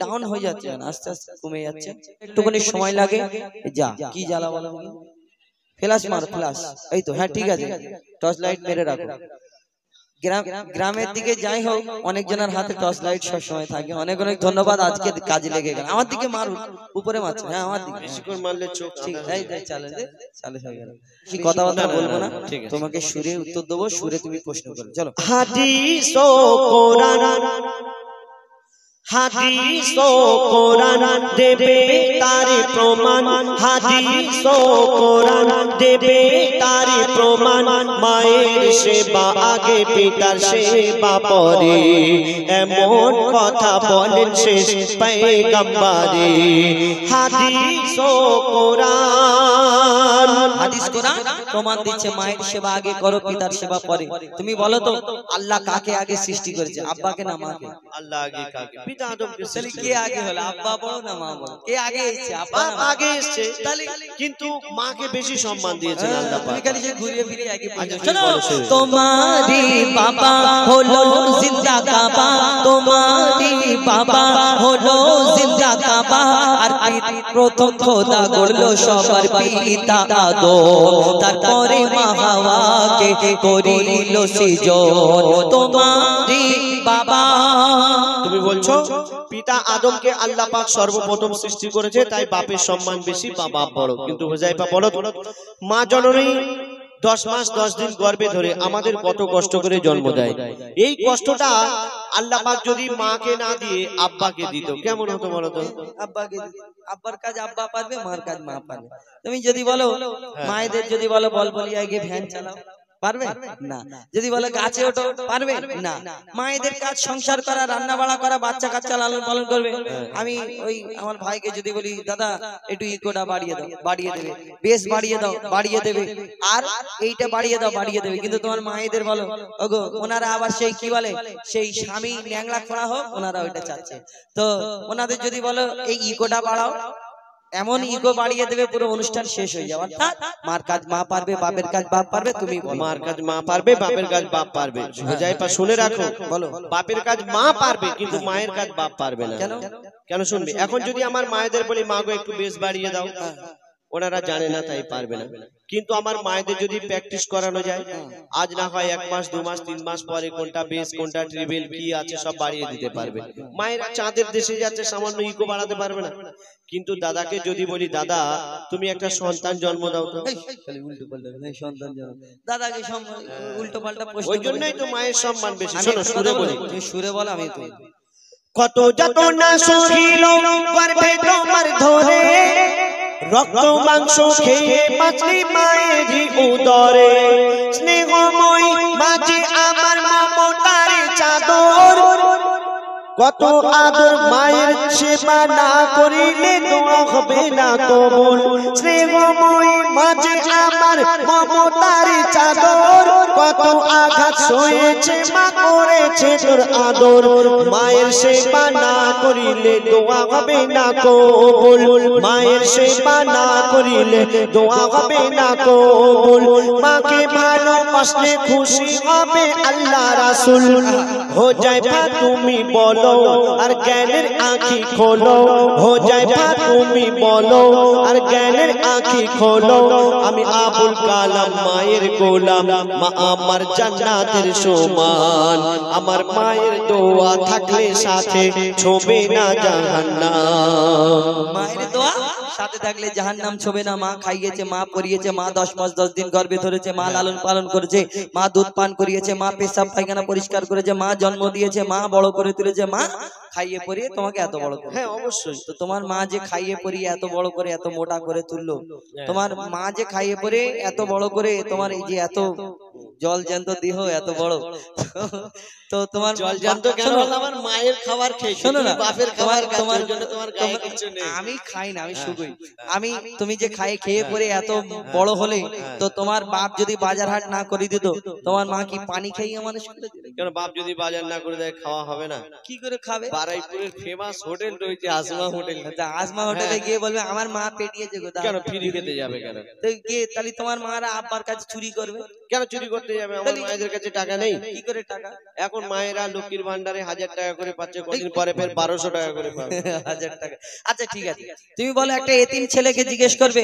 Down হয়ে যাচ্ছে না, আস্তে আস্তে কমে যাচ্ছে, একটুখানি সময় লাগে। যা কি জ্বালা বলো, ফ্ল্যাশ মার ফ্ল্যাশ, এই তো, হ্যাঁ ঠিক আছে, টর্চ লাইট মেরে রাখো। গ্রামের দিকে যাই হোক, অনেকজনের হাতে টর্চ লাইট সব সময় থাকে। অনেক অনেক ধন্যবাদ, আজকে কাজে লেগে গেল। আমার দিকে মারুন, উপরে মারছে, হ্যাঁ আমার দিকে বেশি করে মারলে চোখ, ঠিক এই চালে চালে হয়ে গেল। কি কথাবার্তা বলবো না, তোমাকে সুরে উত্তর দেবো, সুরে তুমি প্রশ্ন করো। চলো। হাদিস ও কোরআন, হাদিস ও কোরআন দেবে তারে প্রমাণ, হাদিস ও কোরআন দেবে তারে প্রমাণ। মায়ের সেবা আগে পিতার সেবা পরে, এমন কথা বলেন শেষ পয়গম্বরে। হাদিস ও কোরআন, হাদিস কোরআন প্রমাণ দিচ্ছে মায়ের সেবা আগে করো, পিতার সেবা পরে। তুমি বলো তো আল্লাহ কাকে আগে সৃষ্টি করেছে, আব্বাকে না মাকে? আল্লাহ আগে কাকে? পিতা আদম কে। তাহলে কে আগে হলো, আব্বা বড় না মা বড়? কে আগে এসেছে? আব্বা আগে এসেছে, তাহলে কিন্তু মাকে বেশি সম্মান দিয়েছেন আল্লাহ পাক। তুমি খালি যে ঘুরিয়ে ফিরিয়ে আগে শোনো, তোমারি বাবা হলো জিন্দা কাবা, তোমারি বাবা হলো জিন্দা কাবা, আর প্রথম খোদা করলো সবার পিতা আদম, তারপরে মা হাওয়াকে করিল সৃজন। তোমারি বাবা, তুমি বলছো পিতা আদমকে আল্লাহ পাক সর্বপ্রথম সৃষ্টি করেছে, তাই বাপের সম্মান বেশি, বাবা বড়। কিন্তু হুযায়ফা বলো, মা জননী 10 মাস 10 দিন গর্ভে ধরে আমাদের কত কষ্ট করে জন্ম দেয়। এই কষ্টটা আল্লাহ পাক যদি মাকে না দিয়ে আব্বাকে দিত, কেমন হতো বলো তো? আব্বাকে, আব্বার কাজ আব্বা পারবে, মার কাজ মা পারবে। তুমি যদি বলো মায়েদের, যদি বলো বল বলিয়া গিয়ে ভ্যান চালাও, পারবে না। যদি বলে গাছে ওঠো, পারবে না। মায়েদের কাজ সংসার করা, রান্না বাড়া করা, বাচ্চা কাচ্চা লালন পালন করবে। আমি ওই আমার ভাইকে যদি বলি দাদা একটু ইকোটা বাড়িয়ে দাও, বাড়িয়ে দেবে, বেশ বাড়িয়ে দাও, বাড়িয়ে দেবে, আর এইটা বাড়িয়ে দাও, বাড়িয়ে দেবে। কিন্তু তোমার মায়েদের বলো ওগো, ওনারা আবার সেই কি বলে, সেই স্বামী ন্যাংলা খোঁড়া হোক, ওনারা ওইটা চাচ্ছে। তো ওনাদের যদি বলো এই ইকোটা বাড়াও, এমন ইগো বাড়িয়ে দেবে, পুরো অনুষ্ঠান শেষ হয়ে যাবে। অর্থাৎ মার কাজ মা পারবে, বাপের কাজ বাপ পারবে। তুমি বলো মার কাজ মা পারবে, বাপের কাজ বাপ পারবে। হুযায়ফা শুনে রাখো, বলো বাপের কাজ মা পারবে, কিন্তু মায়ের কাজ বাপ পারবে না। কেন? কেন শুনবে? এখন যদি আমার মায়েদের বলি মা গো একটু বেশ বাড়িয়ে দাও, ওনারা জানে না তাই পারবে না। কিন্তু আমার মায়েদের যদি প্র্যাকটিস করানো যায়, আজ না হয় 1 মাস 2 মাস 3 মাস পরে কোনটা বেস কোনটা ট্রিবল কি আছে সব বাড়িয়ে দিতে পারবে। মায়েরা চাঁদের দেশে যাচ্ছে, সামান্য ইকো বাড়াতে পারবে না। কিন্তু দাদাকে যদি বলি দাদা তুমি একটা সন্তান জন্ম দাও তো, খালি উল্টো পাল্টা সন্তান জন্ম, দাদাকে উল্টো পাল্টা প্রশ্ন। ওই জন্যই তো মায়ের সম্মান বেশি। শোনো সুরে বলি, তুমি সুরে বলো, আমি তো কত যাতনা সহিল গর্ভে তোমার ধরে, রক্ত মাংস খেয়ে বাঁচলি মায়েরই উদরে, স্নেহময় মাঝে আমার মমতার চাদর, কত আদর মায়ের সেবা না করিলে দোয়া হবে না কবুল। স্নেহময় মাঝে আমার মমতার চাদর, কত আঘাত সয়েছে মা করেছে তোর আদর, মায়ের সেবা না করিলে দোয়া হবে না কবুল, মায়ের সেবা না করিলে দোয়া হবে না কবুল। মাকে ভালোবাসলে খুশি হবে আল্লাহ রাসূল। হুযায়ফা তুমি বলো আর জ্ঞানের আঁখি খোলো, হুযায়ফা তুমি বলো আর জ্ঞানের আঁখি খোলো। আমি আবুল কালাম মায়ের গোলাম, মা আমার জান্নাতের সমান, আমার মায়ের দোয়া থাকলে সাথে ছোবে না জাহান্নাম। মায়ের দোয়া সাথে থাকলে জাহান্নাম ছোবে না। মা খাইয়েছে, মা পরিয়েছে, মা 10 মাস 10 দিন গর্ভে ধরেছে, মা লালন পালন করেছে, মা দুধ পান করিয়েছে, মা পেশাব পায়খানা পরিষ্কার করেছে, মা জন্ম দিয়েছে, মা বড় করে তুলেছে, মা খাইয়ে পরিয়ে তোমাকে এত বড় করে। হ্যাঁ অবশ্যই। তো তোমার মা যে খাইয়ে পরিয়ে এত বড় করে এত মোটা করে তুললো, তোমার মা যে খাইয়ে পরিয়ে এত বড় করে তোমার এই যে এত জল জ্যান্ত দেহ এত বড়, তো তোমার জল জ্যান্ত কেন? আমার মায়ের খাবার খেয়ে, শোনো না, বাপের খাবার তোমার জন্য তোমার গায়ে কিছু নেই। আমি খাই না, আমি শুধুই আমি, তুমি যে খেয়ে পরে এত বড় হলে, তো তোমার বাপ যদি বাজার হাট না করে দিত, তোমার মা কি পানি খাইয়ে মানুষ করে দিত? কেন বাপ যদি বাজার না করে দেয় খাওয়া হবে না? কি করে খাবে? বারাইপুরের ফেমাস হোটেল রয়েছে আসমা হোটেল, আসমা হোটেলে গিয়ে বলবে আমার মা পেটিয়েছে গো। কেন ফ্রি খেতে যাবে কেন? তো গিয়ে তাহলে তোমার মারা আব্বার কাছে চুরি করবে? কেন চুরি করতে করতে যাবে? আমার মায়েদের কাছে টাকা নেই। কি করে টাকা? এখন মায়েরা লক্ষ্মীর ভান্ডারে 1000 টাকা করে পাচ্ছে, কদিন পরে ফের 1200 টাকা করে পাবে। 1000 টাকা। আচ্ছা ঠিক আছে, তুমি বলো একটা এতিম ছেলেকে জিজ্ঞেস করবে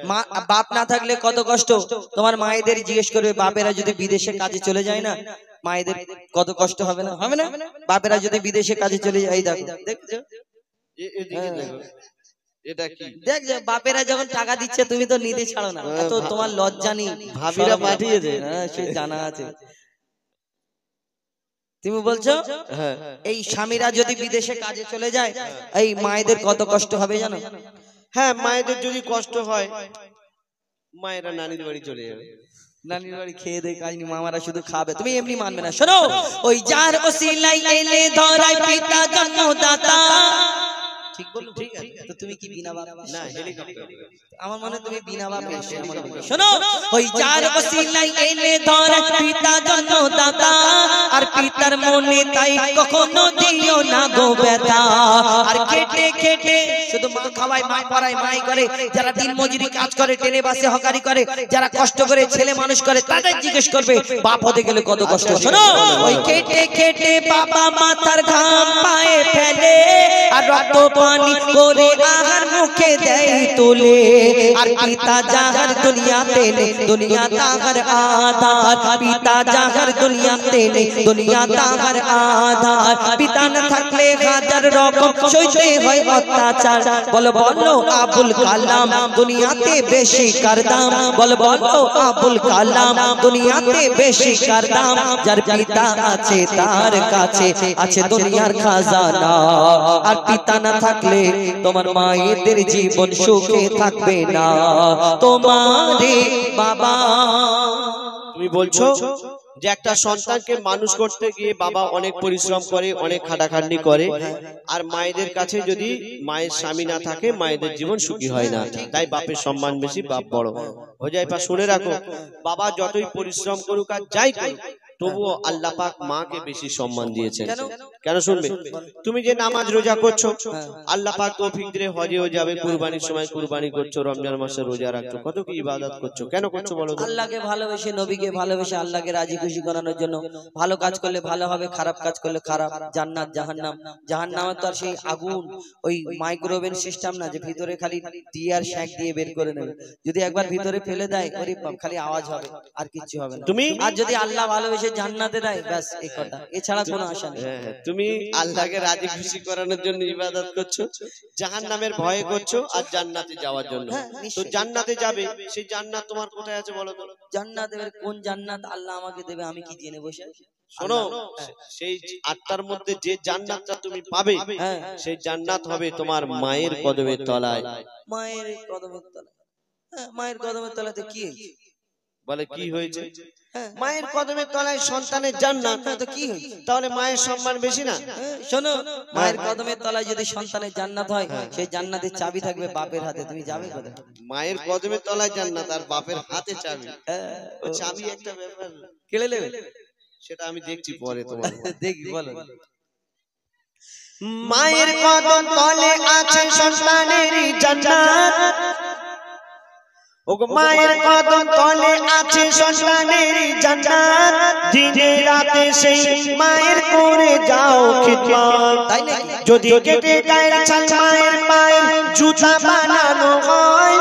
মা বাপ না থাকলে কত কষ্ট, তোমার মায়েদের জিজ্ঞেস করবে বাপেরা যদি বিদেশে কাজে চলে যায় না, মায়েদের কত কষ্ট হবে না? হবে না? বাপেরা যদি বিদেশে কাজে চলে যায়, দেখো দেখছো এদিকে দেখো, এটা কি দেখ যে বাপেরা যখন টাকা দিচ্ছে তুমি তো নিতে ছাড়ো না, এত তোমার লজ্জা নেই। ভাবিরা পাঠিয়েছে। হ্যাঁ সে জানা আছে। তুমি বলছো এই স্বামীরা যদি বিদেশে কাজে চলে যায়, এই মায়েদের কত কষ্ট হবে জানো? হ্যাঁ, মায়েদের যদি কষ্ট হয়, মায়েরা নানির বাড়ি চলে যাবে। নানির বাড়ি খেয়ে দেয় কাজ নেই, মামারা শুধু খাবে, তুমি এমনি মানবে না। শোনো, ওই যার ওসিলাই এলে ধরায় পিতা জন্মদাতা। ঠিক বললো? ঠিক আছে, তো তুমি কি বিনা বাপ? না, হেলিকপ্টার। আমার মনে তুমি বিনা বাপ এসে আমার বলো। শোনো, ওই যার ওসিলাই এলে ধরায় পিতা জন্মদাতা, আর পিতার মনে তাই কখনো দিও না গো ব্যথা। আর খেটে খেটে শুধু মা খাওয়ায়, মা পড়ায়, মাই করে। যারা দিন মজুরি কাজ করে, ট্রেনে বাসে হকারি করে, যারা কষ্ট করে ছেলে মানুষ করে, তাদের জিজ্ঞেস করবে বাপ হতে গেলে কত কষ্ট। শোনো, ওই খেটে খেটে বাবা মাথার ঘাম পায়ে ফেলে, আর রক্ত পানি করে আহার মুখে দেয় তুলে। আর পিতা যাহার দুনিয়াতে নেই, দুনিয়া তাহার আধার। পিতা যাহার দুনিয়াতে নেই, দুনিয়া তাহার আধার। পিতা না থাকলে হাজার রকম সইতে হয় অত্যাচার। বলো বলো আবুল কালাম, দুনিয়াতে বেশি কার দাম। বলো বলো আবুল কালাম, দুনিয়াতে বেশি কার দাম। যার পিতা আছে তার কাছে আছে দুনিয়ার খাজানা। আর পিতা না থাকলে তোমার মায়েদের জীবন সুখে থাকবে না। তোমারে বাবা, তুমি বলছো যে একটা সন্তানকে মানুষ করতে গিয়ে বাবা অনেক পরিশ্রম করে, অনেক খাটাখাটনি করে, আর মায়েদের কাছে যদি মায়ের স্বামী না থাকে, মায়েদের জীবন সুখী হয় না। তাই বাপের সম্মান বেশি, বাপ বড়। হোজাইফা শুনে রাখো, বাবা যতই পরিশ্রম করুক আর যাই করুক, তবুও আল্লাহ পাক মাকে বেশি সম্মান দিয়েছেন। কেন শুনবে? তুমি যে নামাজ রোজা করছো, আল্লাহ পাক তৌফিক দিলে হজেও যাবে, কুরবানির সময় কুরবানি করছো, রমজান মাসে রোজা রাখছো, কত কি ইবাদত করছো। কেন করছো বলো তো? আল্লাহকে ভালোবেসে, নবীকে ভালোবেসে, আল্লাহকে রাজি খুশি করানোর জন্য। ভালো কাজ করলে ভালো হবে, খারাপ কাজ করলে খারাপ। জান্নাত জাহান্নাম, জাহান্নামে তো আর সেই আগুন, ওই মাইক্রোওভেন সিস্টেম না যে ভিতরে খালি দিয়ে আর শ্যাক দিয়ে বের করে নেবে। যদি একবার ভিতরে ফেলে দেয়, ওরে বাপ, খালি আওয়াজ হবে আর কিচ্ছু হবে না। তুমি আর যদি আল্লাহ ভালোবেসে জান্নাতে দেয়, ব্যাস এই কথা, এছাড়া কোনো আশা নেই। তুমি আল্লাহকে রাজি খুশি করানোর জন্য ইবাদত করছো, জাহান্নামের ভয় করছো, আর জান্নাতে যাওয়ার জন্য। তো জান্নাতে যাবে, সেই জান্নাত তোমার কোথায় আছে বলো তো? জান্নাত দেবে, কোন জান্নাত আল্লাহ আমাকে দেবে আমি কি জেনে বসে আছি? শোনো, সেই 8টার মধ্যে যে জান্নাতটা তুমি পাবে, সেই জান্নাত হবে তোমার মায়ের কদমের তলায়। মায়ের কদমের তলায়? মায়ের কদমের তলাতে কি বলে? কি হয়েছে? মায়ের কদমের তলায় সন্তানের জান্নাত, তো কি হয়েছে? তাহলে মায়ের সম্মান বেশি না? শোনো, মায়ের কদমের তলায় যদি সন্তানের জান্নাত হয়, সেই জান্নাতের চাবি থাকবে বাপের হাতে, তুমি যাবে কোথায়? মায়ের কদমের তলায় জান্নাত আর বাপের হাতে চাবি। ও চাবি একটা ব্যাপার, কেড়ে নেবে? সেটা আমি দেখছি পরে তোমার। দেখি, বলো। মায়ের কদম তলে আছে সন্তানের জান্নাত, ওগো মায়ের কদম তলে আছে সন্তানের জান্নাত। দিনে রাতে সেই মায়ের করে যাও খিদমত। তাই নাকি? যদি কেটে গায়ের ছাল মায়ের পায়ের জুতা বানানো হয়,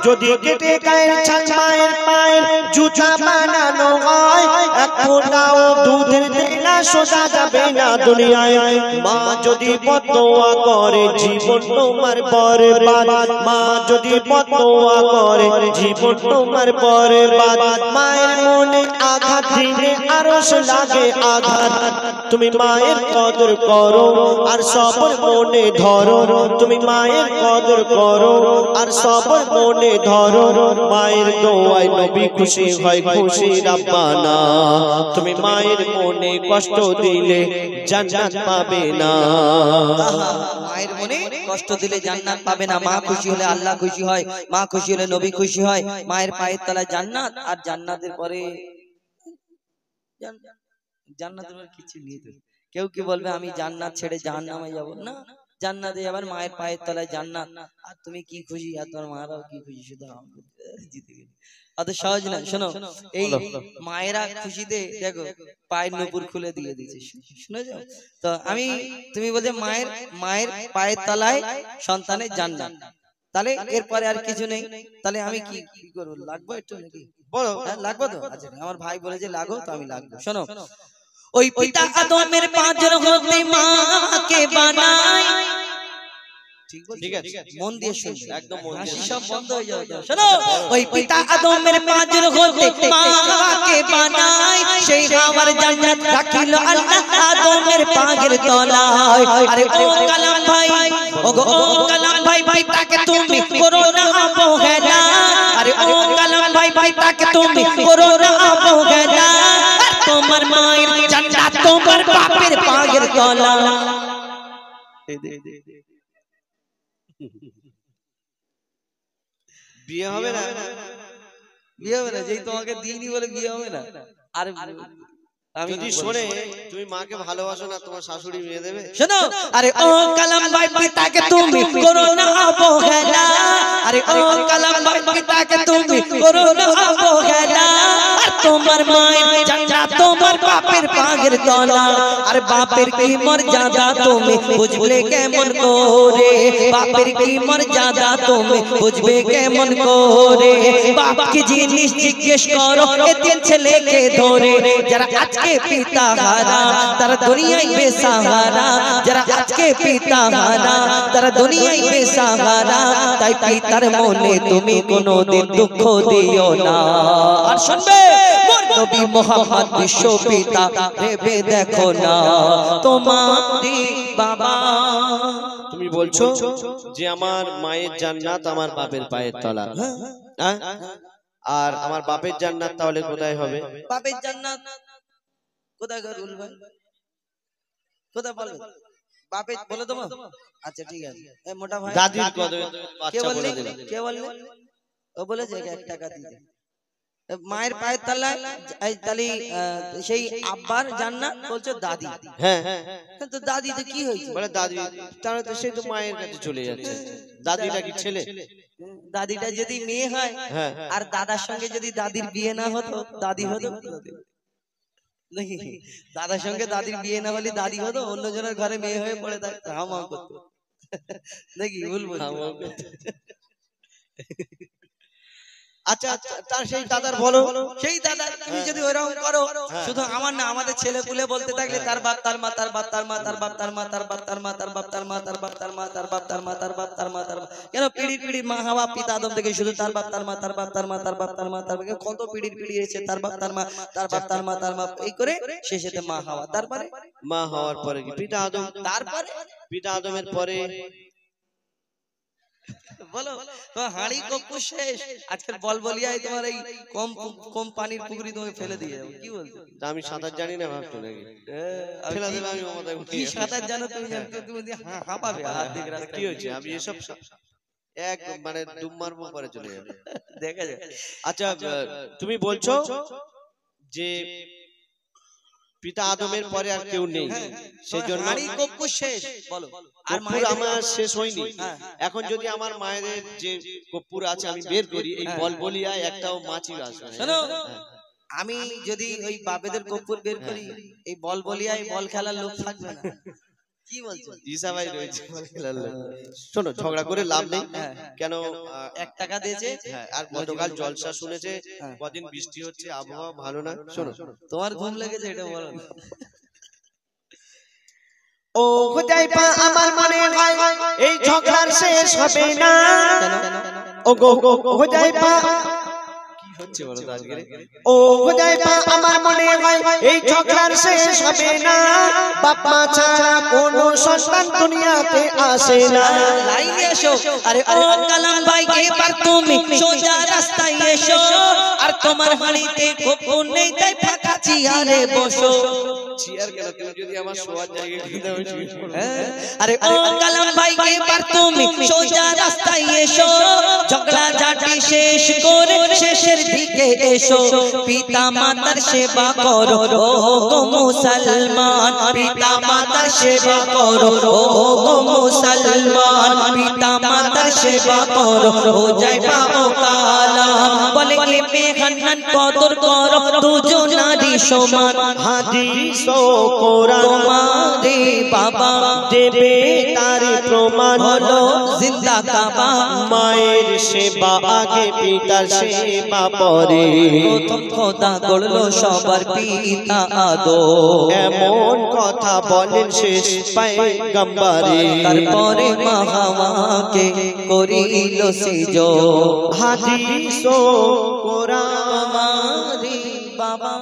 যদি কেটে গায়ের ছাল মায়ের পায়ের জুতা বানানো হয়, এক ফোঁটাও দুধের দেনা সোজা যাবে না দুনিয়ায়। মা যদি বদদোয়া করে জীবন তোমার বরবাদ, মা যদি বদদোয়া করে জীবন তোমার বরবাদ। মায়ের মনে আঘাত দিলে আরশ লাগে আঘাত। তুমি মায়ের কদর করো আর সবর মনে ধরো, তুমি মায়ের কদর করো আর সবর মনে ধরো। মায়ের দোয়ায় নবী খুশি হয়, খুশি রাব্বানা। তুমি মায়ের মনে কষ্ট দিলে জান্নাত পাবে না। মায়ের মনে কষ্ট দিলে জান্নাত পাবে না। মা খুশি হলে আল্লাহ খুশি হয়, মা খুশি হলে নবী খুশি হয়। মায়ের পায়ের তলায় জান্নাত, আর জান্নাতের পরে জান্নাতের পরে কিছু নেই। তো কেউ কি বলবে আমি জান্নাত ছেড়ে জাহান্নামে যাব? না, জান্নাতে আবার মায়ের পায়ের তলায় জান্নাত। আর তুমি কি খুশি, আর তোমার মারাও কি খুশি, শুধু জিতে গেলি। অত সহজ না। শোনো, এই মায়েরা খুশিতে দেখো পায়ের নূপুর খুলে দিয়ে দিয়েছে, শুনেছো তো? তুমি বলছো মায়ের পায়ের তলায় সন্তানের জান্নাত, তাহলে এরপরে আর কিছু নেই, তাহলে আমি কি করবো? লাগবো একটু নাকি? বলো। হ্যাঁ লাগবো তো। আচ্ছা, আমার ভাই বলেছে লাগো, তো আমি লাগবো। শোনো, ওই পিতা আদমের পাঁজর হতে মাকে বানায়। ঠিক আছে, মন দিয়ে শুনবে, একদম হাসি সব বন্ধ হয়ে যাবে। শোনো, ওই পিতা আদমের পাঁজর হতে মাকে বানায়, সেই হাওয়ার জান্নাত রাখিল আল্লাহ আদমের পায়ের তলায়। আরে ও কালাম ভাই, ও কালাম ভাই, পিতাকে তুমি করো না অবহেলা। আরে ও কালাম ভাই, পিতাকে তুমি করো না অবহেলা। তোমার মায়ের জান্নাত তোমার বাপের পায়ের তলা। বিয়ে হবে না? বিয়ে হবে না? যেই তোমাকে দিইনি বলে বিয়ে হবে না? আর যদি শোনে তুমি মাকে ভালোবাসো না, তোমার শাশুড়ি বিয়ে দেবে? শোনো, আরে ও কালাম ভাই, পিতাকে তুমি করো না অবহেলা। আরে ও কালাম ভাই, পিতাকে তুমি করো না অবহেলা। আর তোমার মায়ের জান্নাত তোমার বাপের পায়ের তলা। আর বাপের কি মর্যাদা তুমি বুঝবে কেমন করে? বাপের কি মর্যাদা তুমি বুঝবে কেমন করে? বাপকে জিনিস জিজ্ঞেস করো এতিম ছেলেকে ধরে। যারা আজকে পিতা হারা তারা দুনিয়ায় বেসাহারা। যারা আজকে পিতা হারা তারা দুনিয়ায় বেসাহারা। তাই পিতার মনে তুমি কোনোদিন দুঃখ দিও না। আর শুনবে, নবী মুহাম্মদ বিশ্ব পিতা ভেবে দেখো না তোমারই বাবা। তুমি বলছো যে আমার মায়ের জান্নাত আমার বাপের পায়ের তলা, হ্যাঁ? আর আমার বাপের জান্নাত তাহলে কোথায় হবে? বাপের জান্নাত কোথায় গরুল ভাই? কোথায় বলবে? বাপের বলে দেবো? আচ্ছা ঠিক আছে। এই মোটা ভাই দাদির কদমে বাচ্চা বলে দিল। কে বললে? ও বলেছে 1 টাকা দিতে। মায়ের পায়ের তলায় তাহলে সেই আব্বার জান্নাত বলছো দাদি। হ্যাঁ, তো দাদি তো কি হয়েছে? বলে দাদি, তাহলে তো সে তো মায়ের কাছে চলে যাচ্ছে। দাদিটা কি ছেলে? দাদিটা যদি মেয়ে হয়, আর দাদার সঙ্গে যদি দাদির বিয়ে না হতো, দাদি হতো নাকি? দাদার সঙ্গে দাদির বিয়ে না হলে দাদি হতো, অন্যজনের ঘরে মেয়ে হয়ে পড়ে থাকতো, হামাও করতো নাকি? ভুল বলছি? আচ্ছা, তার সেই দাদার বলো, সেই দাদা তুমি যদি ওইরকম করো, শুধু আমার না আমাদের ছেলে পুলে বলতে থাকলে তার বাপ তার মা তার বাপ তার মা তার বাপ তার মা তার বাপ তার মা তার বাপ তার মা তার বাপ তার মা তার বাপ তার মা তার বাপ তার মা তার, কেন পিড়ির পিড়ির মা হাওয়া পিতা আদম থেকে শুধু তার বাপ তার মা তার বাপ তার মা তার বাপ তার মা তার, কত পিড়ির পিড়ি এসে তার বাপ তার মা তার বাপ তার মা তার মা, এই করে শেষেতে মা হাওয়া। তারপরে মা হওয়ার পরে কি পিতা আদম? তারপরে পিতা আদমের পরে বলো তো হাঁড়ি কপ্পু শেষ। আজকাল বলবলিয়ায় তোমার এই কম পানির পুকুরি তুমি ফেলে দিয়ে যাবো, কি বলছো? আমি সাঁতার জানি না ভাবছো নাকি? ফেলে দেবে আমি মাথায় উঠে। কি সাঁতার জানো তুমি? জানতে তুমি হাঁপাবে হাত দিকে রাস্তা। কি হয়েছে? আমি এসব এক মানে ডুব মারবো পরে চলে যাবে, দেখা যায়। আচ্ছা, তুমি বলছো যে পিতা আদমের পরে আর কেউ নেই, সেজন্য হাঁড়ি কপ্পু শেষ। বলো আর মায়ের আমার শেষ হয়নি। এখন যদি আমার মায়ের যে কর্পূর আছে আমি বের করি, এই বলবলিয়া একটাও মাছি আসবে না। শোনো, আমি যদি ওই বাপেদের কর্পূর বের করি, এই বলবলিয়ায় বল খেলার লোক থাকবে না। কি বলছো? ঈসা ভাই রয়েছে বল খেলার লোক। শোনো, ঝগড়া করে লাভ নেই। কেন 1 টাকা দিয়েছে, আর গতকাল জলসা শুনেছে, কদিন বৃষ্টি হচ্ছে, আবহাওয়া ভালো না। শোনো, তোমার ঘুম লেগেছে এটা বলো। ও হুদাইফা, আমার মনে হয় এই ঝগড়ার শেষ হবে না। ও গো হুদাইফা, কি হচ্ছে বলো তো আজকে? ও হুদাইফা, আমার মনে হয় এই ঝগড়ার শেষ হবে না। বাপ মা ছাড়া কোনো সন্তান দুনিয়াতে আসে না। লাইনে এসো। আরে ও কালাম ভাই, এবার তুমি সোজা রাস্তায় এসো। আর তোমার হাঁড়িতে কপ্পু নেই, তাই ফাঁকা চেয়ারে বসো। চেয়ার কেন? তুমি যদি আমার শোয়ার জায়গা দিয়ে দাও শুয়ে পড়ব। আরে ও কালাম ভাই, এবার তুমি সোজা রাস্তায় এসো। ঝগড়া ঝাঁটি শেষ করে শেষের দিকে এসো। পিতা মাতার সেবা করো ও গো মুসলমান। পিতা মাতার সেবা করো ও গো মুসলমান। পিতা মাতার তার সেবা করো ও যায় পাও কালা বলে ইলমে হান্নান কদর করো দুজন নারী সমান হাদিস ও কোরআন তোমারে বাবা দেবে তার প্রমাণ হলো জিন্দা কাবা মায়ের সেবা আগে পিতার সেবা পরে প্রথম খোদা গড়লো সবার পিতা আদম এমন কথা বলেন শেষ পয়গম্বরে তারপরে মা হাওয়াকে করিল সিজো হাদিস ও কোরআন তোমারে বাবা